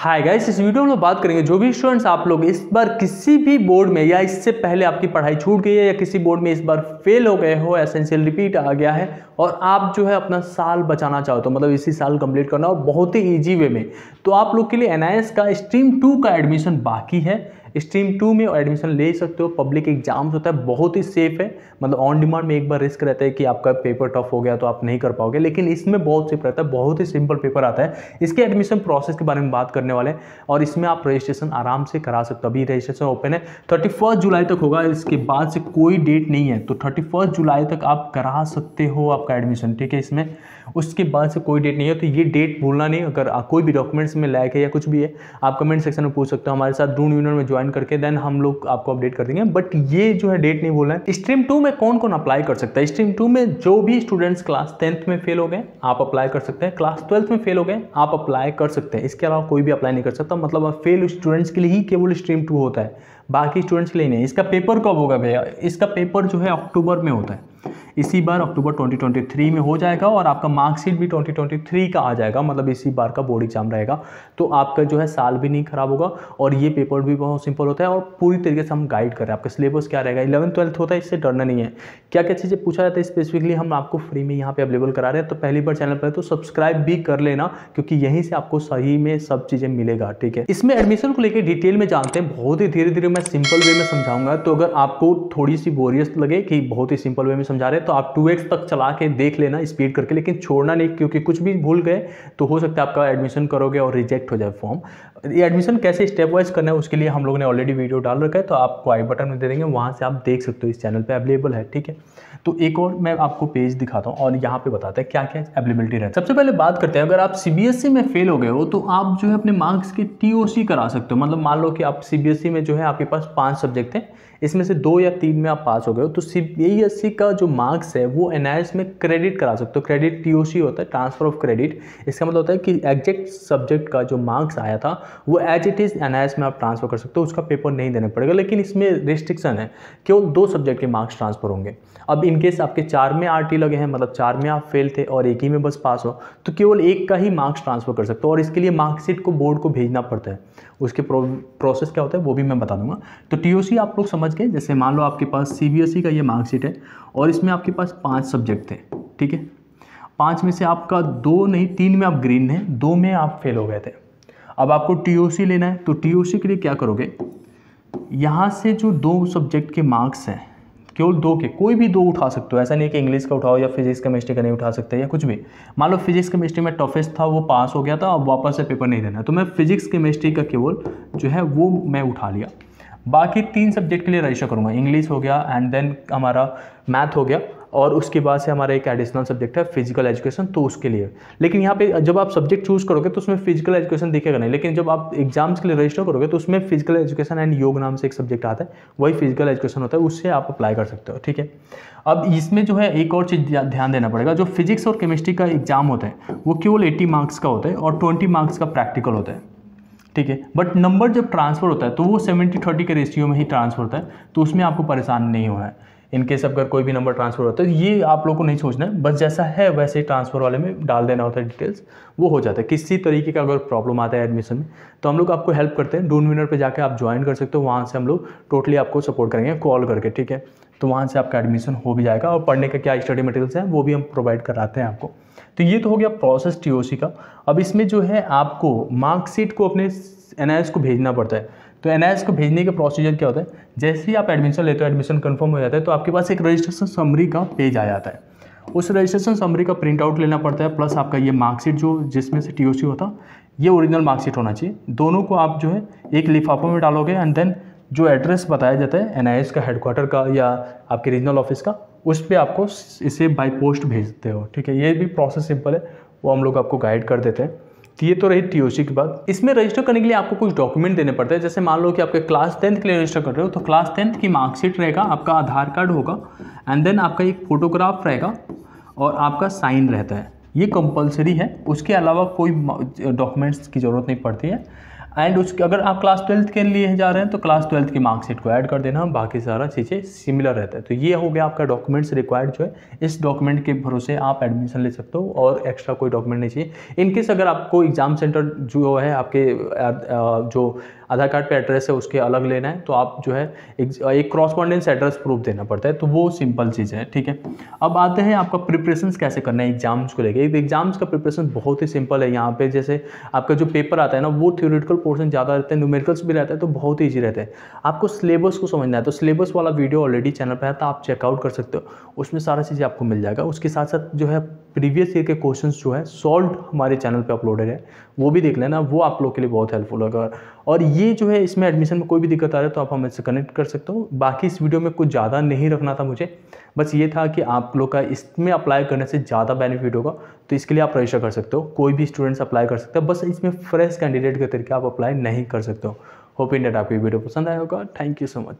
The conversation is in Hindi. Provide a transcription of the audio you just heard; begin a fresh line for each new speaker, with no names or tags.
हाय गाइस, इस वीडियो में हम बात करेंगे जो भी स्टूडेंट्स आप लोग इस बार किसी भी बोर्ड में या इससे पहले आपकी पढ़ाई छूट गई है या किसी बोर्ड में इस बार फेल हो गए हो, एसेंशियल रिपीट आ गया है और आप जो है अपना साल बचाना चाहो तो मतलब इसी साल कंप्लीट करना और बहुत ही ईजी वे में, तो आप लोग के लिए एनआईएस का स्ट्रीम 2 का एडमिशन बाकी है। स्ट्रीम 2 में एडमिशन ले सकते हो। पब्लिक एग्जाम्स होता है, बहुत ही सेफ है, मतलब ऑन डिमांड में एक बार रिस्क रहता है कि आपका पेपर टफ हो गया तो आप नहीं कर पाओगे, लेकिन इसमें बहुत सेफ रहता है, बहुत ही सिंपल पेपर आता है। इसके एडमिशन प्रोसेस के बारे में बात करने वाले हैं और इसमें आप रजिस्ट्रेशन आराम से करा सकते हो। अभी रजिस्ट्रेशन ओपन है, 31 जुलाई तक होगा, इसके बाद से कोई डेट नहीं है, तो 31 जुलाई तक आप करा सकते हो आपका एडमिशन, ठीक है। इसमें उसके बाद से कोई डेट नहीं है, तो ये डेट भूलना नहीं। अगर कोई भी डॉक्यूमेंट्स में लैग है या कुछ भी है, आप कमेंट सेक्शन में पूछ सकते हो हमारे साथ ड्रून यूनियन में ज्वाइन करके, देन हम लोग आपको अपडेट कर देंगे। बट ये जो है डेट नहीं भूलना है। स्ट्रीम 2 में कौन कौन अप्लाई कर सकता है? स्ट्रीम 2 में जो भी स्टूडेंट्स क्लास 10th में फेल हो गए आप अप्लाई कर सकते हैं, क्लास 12th में फेल हो गए आप अप्लाई कर सकते हैं। इसके अलावा कोई भी अप्लाई नहीं कर सकता, मतलब फेल स्टूडेंट्स के लिए ही केवल स्ट्रीम 2 होता है, बाकी स्टूडेंट्स के लिए नहीं। इसका पेपर कब होगा भैया? इसका पेपर जो है अक्टूबर में होता है, इसी बार अक्टूबर 2023 में हो जाएगा और आपका मार्कशीट भी 2023 का आ जाएगा, मतलब इसी बार का बोर्ड एग्जाम रहेगा। तो आपका जो है साल भी नहीं खराब होगा और ये पेपर भी बहुत सिंपल होता है और पूरी तरीके से हम गाइड कर रहे हैं। आपका सिलेबस क्या रहेगा, 11th 12th होता है, इससे डरना नहीं है। क्या क्या चीज़ें पूछा जाता है स्पेसिफिकली हम आपको फ्री में यहाँ पे अवेलेबल करा रहे हैं। तो पहली बार चैनल पर तो सब्सक्राइब भी कर लेना, क्योंकि यहीं से आपको सही में सब चीज़ें मिलेगा, ठीक है। इसमें एडमिशन को लेकर डिटेल में जानते हैं, बहुत ही धीरे धीरे मैं सिंपल वे में समझाऊंगा। तो अगर आपको थोड़ी सी बोरियत लगे कि बहुत ही सिंपल वे में समझा रहे हैं तो आप 2x तक चला के देख लेना स्पीड करके, लेकिन छोड़ना नहीं, क्योंकि कुछ भी भूल गए तो हो सकता है आपका एडमिशन करोगे और रिजेक्ट हो जाए फॉर्म। ये एडमिशन कैसे स्टेप वाइज करना है उसके लिए हम लोगों ने ऑलरेडी वीडियो डाल रखा है, तो आपको आई बटन में दे देंगे, वहाँ से आप देख सकते हो, इस चैनल पे अवेलेबल है, ठीक है। तो एक और मैं आपको पेज दिखाता हूँ और यहाँ पे बताते हैं क्या क्या अवेलेबिलिटी रहता है। सबसे पहले बात करते हैं, अगर आप सीबीएसई में फेल हो गए हो तो आप जो है अपने मार्क्स की टीओसी करा सकते हो। मतलब मान लो कि आप सीबीएसई में जो है आपके पास 5 सब्जेक्ट थे, इसमें से 2 या 3 में आप पास हो गए हो, तो सीबीएसई का जो मार्क्स है वो एनआईएस में क्रेडिट करा सकते हो। क्रेडिट टीओसी होता है, ट्रांसफर ऑफ क्रेडिट। इसका मतलब होता है कि एग्जैक्ट सब्जेक्ट का जो मार्क्स आया था वो एज इट इज़ एनआईएस में आप ट्रांसफर कर सकते हो, उसका पेपर नहीं देना पड़ेगा। लेकिन इसमें रिस्ट्रिक्शन है, केवल 2 सब्जेक्ट के मार्क्स ट्रांसफर होंगे। अब इनकेस आपके 4 में आरटी लगे हैं, मतलब 4 में आप फेल थे और 1 ही में बस पास हो, तो केवल 1 का ही मार्क्स ट्रांसफर कर सकते हो और इसके लिए मार्कशीट को बोर्ड को भेजना पड़ता है। उसके प्रोसेस क्या होता है वो भी मैं बता दूंगा। तो टीओसी आप लोग समझ गए। जैसे मान लो आपके पास सीबीएसई का ये मार्कशीट है और इसमें आपके पास 5 सब्जेक्ट थे, ठीक है। 5 में से आपका 2 नहीं 3 में आप ग्रीन है, 2 में आप फेल हो गए थे। अब आपको टीओसी लेना है, तो टीओसी के लिए क्या करोगे, यहाँ से जो 2 सब्जेक्ट के मार्क्स हैं, केवल 2 के, कोई भी 2 उठा सकते हो। ऐसा नहीं कि इंग्लिश का उठाओ या फिजिक्स केमिस्ट्री का नहीं उठा सकते या कुछ भी। मान लो फिजिक्स केमिस्ट्री में टफेस्ट था, वो पास हो गया था, अब वापस से पेपर नहीं देना, तो मैं फिजिक्स केमिस्ट्री का केवल जो है वो मैं उठा लिया। बाकी 3 सब्जेक्ट के लिए रजिस्टर करूँगा, इंग्लिश हो गया एंड देन हमारा मैथ हो गया और उसके बाद से हमारा एक एडिशनल सब्जेक्ट है फिजिकल एजुकेशन, तो उसके लिए। लेकिन यहाँ पे जब आप सब्जेक्ट चूज करोगे तो उसमें फिजिकल एजुकेशन दिखेगा नहीं, लेकिन जब आप एग्जाम्स के लिए रजिस्टर करोगे तो उसमें फिजिकल एजुकेशन एंड योग नाम से एक सब्जेक्ट आता है, वही फिजिकल एजुकेशन होता है, उससे आप अप्लाई कर सकते हो, ठीक है। अब इसमें जो है एक और चीज़ ध्यान देना पड़ेगा, जो फिजिक्स और केमिस्ट्री का एग्जाम होता है वो केवल 80 मार्क्स का होता है और 20 मार्क्स का प्रैक्टिकल होता है, ठीक है। बट नंबर जब ट्रांसफर होता है तो वो 70-30 के रेशियो में ही ट्रांसफर होता है, तो उसमें आपको परेशान नहीं होना है। इनकेस अगर कोई भी नंबर ट्रांसफर होता है, ये आप लोग को नहीं सोचना है, बस जैसा है वैसे ही ट्रांसफर वाले में डाल देना होता है डिटेल्स, वो हो जाता है। किसी तरीके का अगर प्रॉब्लम आता है एडमिशन में तो हम लोग आपको हेल्प करते हैं। ड्रून विनर पे जाकर आप ज्वाइन कर सकते हो, वहाँ से हम लोग टोटली आपको सपोर्ट करेंगे कॉल करके, ठीक है। तो वहाँ से आपका एडमिशन हो भी जाएगा और पढ़ने का क्या स्टडी मटेरियल्स हैं वो भी हम प्रोवाइड कराते हैं आपको। तो ये तो हो गया प्रोसेस टीओसी का। अब इसमें जो है आपको मार्कशीट को अपने एनआईएस को भेजना पड़ता है। तो एनआईएस को भेजने का प्रोसीजर क्या होता है, जैसे ही आप एडमिशन लेते हो, एडमिशन कंफर्म हो जाता है, तो आपके पास एक रजिस्ट्रेशन समरी का पेज आ जाता है। उस रजिस्ट्रेशन समरी का प्रिंट आउट लेना पड़ता है, प्लस आपका ये मार्कशीट जो जिसमें से टीओसी होता, ये ओरिजिनल मार्कशीट होना चाहिए। दोनों को आप जो है एक लिफाफे में डालोगे एंड देन जो एड्रेस बताया जाता है एनआईएस का हेडक्वार्टर का या आपके रीजनल ऑफिस का, उस पर आपको इसे बाय पोस्ट भेजते हो, ठीक है। ये भी प्रोसेस सिंपल है, वो हम लोग आपको गाइड कर देते हैं। तो ये तो रही टीओसी की बात। इसमें रजिस्टर करने के लिए आपको कुछ डॉक्यूमेंट देने पड़ते हैं। जैसे मान लो कि आपके क्लास 10th के लिए रजिस्टर कर रहे हो, तो क्लास 10th की मार्कशीट रहेगा, आपका आधार कार्ड होगा एंड देन आपका एक फोटोग्राफ रहेगा और आपका साइन रहता है, ये कंपलसरी है, उसके अलावा कोई डॉक्यूमेंट्स की ज़रूरत नहीं पड़ती है। एंड उसके अगर आप क्लास 12th के लिए जा रहे हैं तो क्लास 12th की मार्कशीट को ऐड कर देना, बाकी सारा चीज़ें सिमिलर रहता है। तो ये हो गया आपका डॉक्यूमेंट्स रिक्वायर्ड जो है, इस डॉक्यूमेंट के भरोसे आप एडमिशन ले सकते हो और एक्स्ट्रा कोई डॉक्यूमेंट नहीं चाहिए। इनकेस अगर आपको एग्ज़ाम सेंटर जो है आपके जो आधार कार्ड पे एड्रेस है उसके अलग लेना है तो आप जो है एक क्रॉसपॉन्डेंस एड्रेस प्रूफ देना पड़ता है, तो वो सिंपल चीज़ है, ठीक है। अब आते हैं आपका प्रिपरेशंस कैसे करना है एग्जाम्स को लेकर। एग्जाम्स का प्रिपरेशन बहुत ही सिंपल है। यहाँ पे जैसे आपका जो पेपर आता है ना वो थ्योरेटिकल पोर्शन ज़्यादा रहता है, न्यूमेरिकल्स भी रहता है, तो बहुत ही ईजी रहता है। आपको सिलेबस को समझना है तो सिलेबस वाला वीडियो ऑलरेडी चैनल पर है, तो आप चेकआउट कर सकते हो, उसमें सारा चीज़ें आपको मिल जाएगा। उसके साथ साथ जो है प्रीवियस ईयर के क्वेश्चंस जो है सॉल्व हमारे चैनल पे अपलोडेड है, वो भी देख लेना, वो आप लोग के लिए बहुत हेल्पफुल होगा। और ये जो है इसमें एडमिशन में कोई भी दिक्कत आ रहा है तो आप हमसे कनेक्ट कर सकते हो। बाकी इस वीडियो में कुछ ज़्यादा नहीं रखना था मुझे, बस ये था कि आप लोग का इसमें अप्लाई करने से ज़्यादा बेनिफिट होगा, तो इसके लिए आप रजिस्टर कर सकते हो, कोई भी स्टूडेंट्स अप्लाई कर सकते हो, बस इसमें फ्रेश कैंडिडेट के तरीके आप अप्लाई नहीं कर सकते हो। होप इन डेट आपको वीडियो पसंद आया होगा। Thank you so much.